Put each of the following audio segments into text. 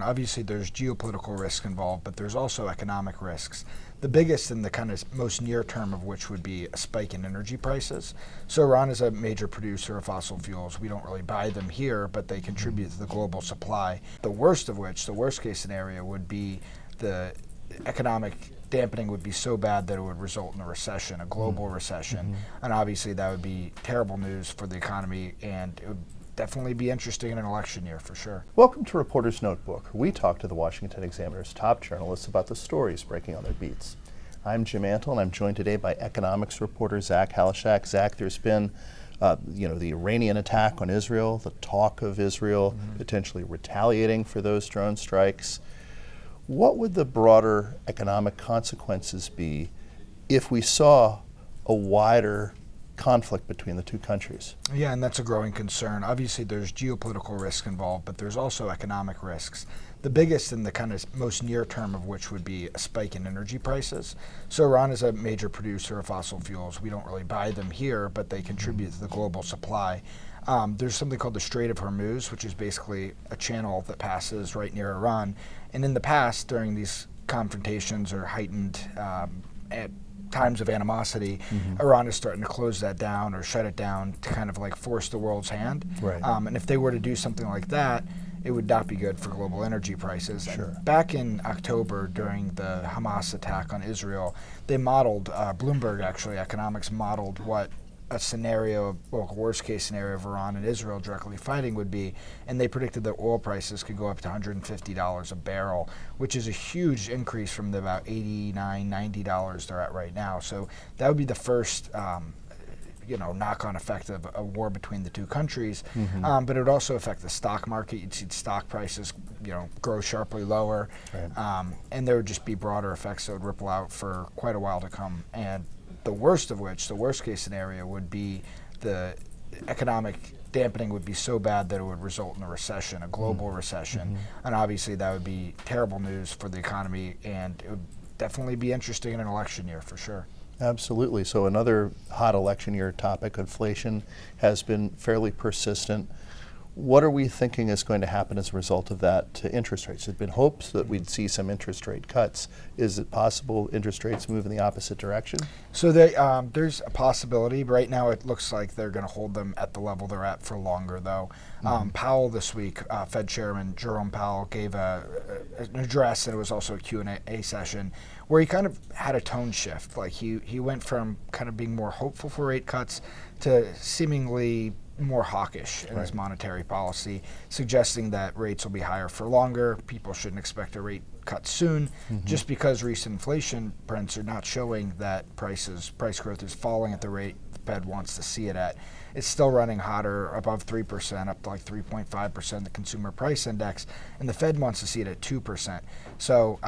concern. Obviously, there's geopolitical risk involved, but there's also economic risks. The biggest and the kind of most near term of which would be a spike in energy prices. So Iran is a major producer of fossil fuels. We don't really buy them here, but they contribute to the global supply. The worst of which, the worst case scenario, would be the economic dampening would be so bad that it would result in a recession, a global recession. And obviously that would be terrible news for the economy, and it would definitely be interesting in an election year for sure. Welcome to Reporter's Notebook. We talk to the Washington Examiner's top journalists about the stories breaking on their beats. I'm Jim Antle, and I'm joined today by economics reporter Zach Halaschak. Zach, there's been the Iranian attack on Israel, the talk of Israel potentially retaliating for those drone strikes. What would the broader economic consequences be if we saw a wider conflict between the two countries? Yeah, and that's a growing concern. Obviously, there's geopolitical risk involved, but there's also economic risks. The biggest and the kind of most near term of which would be a spike in energy prices. So Iran is a major producer of fossil fuels. We don't really buy them here, but they contribute to the global supply. There's something called the Strait of Hormuz, which is basically a channel that passes right near Iran. And in the past, during these confrontations or heightened at times of animosity, Iran is starting to close that down or shut it down to kind of like force the world's hand. Right. And if they were to do something like that, it would not be good for global energy prices. Sure. And back in October, during the Hamas attack on Israel, they modeled, Bloomberg actually, economics modeled what a scenario, well, a worst case scenario of Iran and Israel directly fighting would be, and they predicted that oil prices could go up to $150 a barrel, which is a huge increase from the about $89, $90 they're at right now. So that would be the first knock-on effect of a war between the two countries, but it would also affect the stock market. You'd see stock prices, grow sharply lower, and there would just be broader effects that would ripple out for quite a while to come. And the worst of which, the worst case scenario, would be the economic dampening would be so bad that it would result in a recession, a global recession. And obviously that would be terrible news for the economy, and it would definitely be interesting in an election year for sure. Absolutely. So another hot election year topic, inflation, has been fairly persistent. What are we thinking is going to happen as a result of that to interest rates? There have been hopes that we'd see some interest rate cuts. Is it possible interest rates move in the opposite direction? So there's a possibility. Right now it looks like they're going to hold them at the level they're at for longer, though. Powell this week, Fed Chairman Jerome Powell, gave an address, and it was also a Q&A session, where he kind of had a tone shift. Like he went from kind of being more hopeful for rate cuts to seemingly more hawkish in his monetary policy, suggesting that rates will be higher for longer. People shouldn't expect a rate cut soon, just because recent inflation prints are not showing that price growth is falling at the rate the Fed wants to see it at. It's still running hotter, above 3%, up to like 3.5%, the consumer price index, and the Fed wants to see it at 2%. So,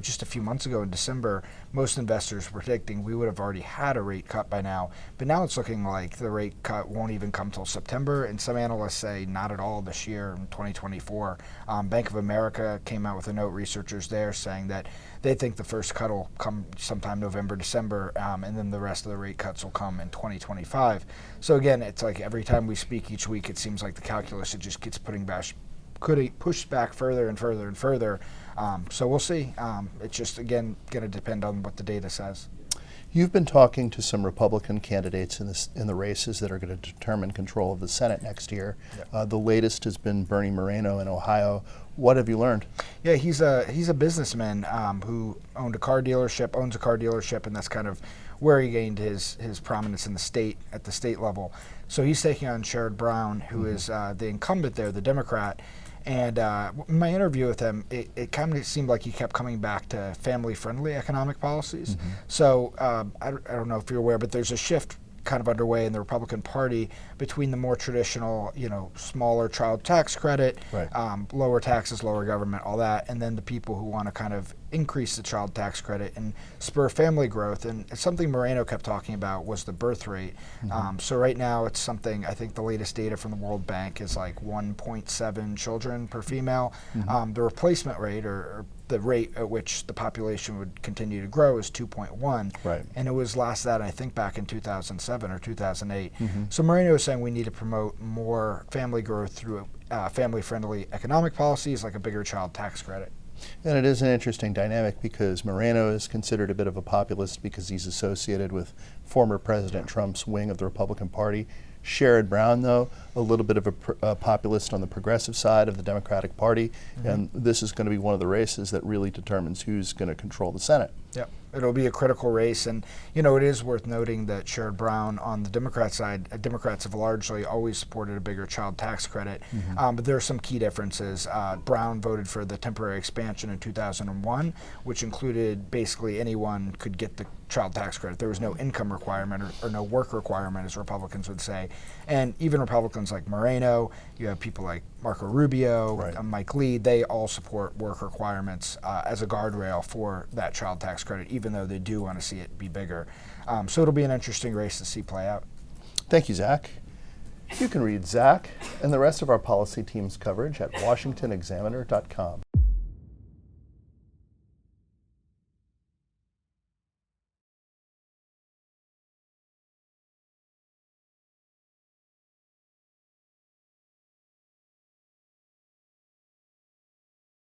just a few months ago in December, most investors were predicting we would have already had a rate cut by now, but now it's looking like the rate cut won't even come till September, and some analysts say not at all this year in 2024. Bank of America came out with a note, researchers there saying that they think the first cut will come sometime November, December, and then the rest of the rate cuts will come in 2025. So again, it's like every time we speak each week, it seems like the calculus, it just gets pushed back further and further and further. So we'll see. It's just, again, going to depend on what the data says. You've been talking to some Republican candidates in the races that are going to determine control of the Senate next year. Yep. The latest has been Bernie Moreno in Ohio. What have you learned? Yeah, he's a businessman who owns a car dealership, and that's kind of where he gained his prominence in the state, at the state level. So he's taking on Sherrod Brown, who is the incumbent there, the Democrat. And in my interview with him, it kind of seemed like he kept coming back to family-friendly economic policies. So I don't know if you're aware, but there's a shift kind of underway in the Republican Party between the more traditional, smaller child tax credit, lower taxes, lower government, all that, and then the people who want to kind of increase the child tax credit and spur family growth. And something Moreno kept talking about was the birth rate. So right now it's something, I think the latest data from the World Bank is like 1.7 children per female. The replacement rate, or the rate at which the population would continue to grow, is 2.1. Right. And it was last that, I think, back in 2007 or 2008. So Moreno is saying we need to promote more family growth through family-friendly economic policies like a bigger child tax credit. And it is an interesting dynamic because Moreno is considered a bit of a populist because he's associated with former President Trump's wing of the Republican Party. Sherrod Brown, though, a little bit of a populist on the progressive side of the Democratic Party, and this is going to be one of the races that really determines who's going to control the Senate. Yep. It'll be a critical race, and it is worth noting that Sherrod Brown on the Democrat side, Democrats have largely always supported a bigger child tax credit, but there are some key differences. Brown voted for the temporary expansion in 2001, which included basically anyone could get the child tax credit. There was no income requirement or no work requirement, as Republicans would say. And even Republicans like Moreno, you have people like Marco Rubio, Mike Lee, they all support work requirements as a guardrail for that child tax credit, even though they do want to see it be bigger. So it'll be an interesting race to see play out. Thank you, Zach. You can read Zach and the rest of our policy team's coverage at washingtonexaminer.com.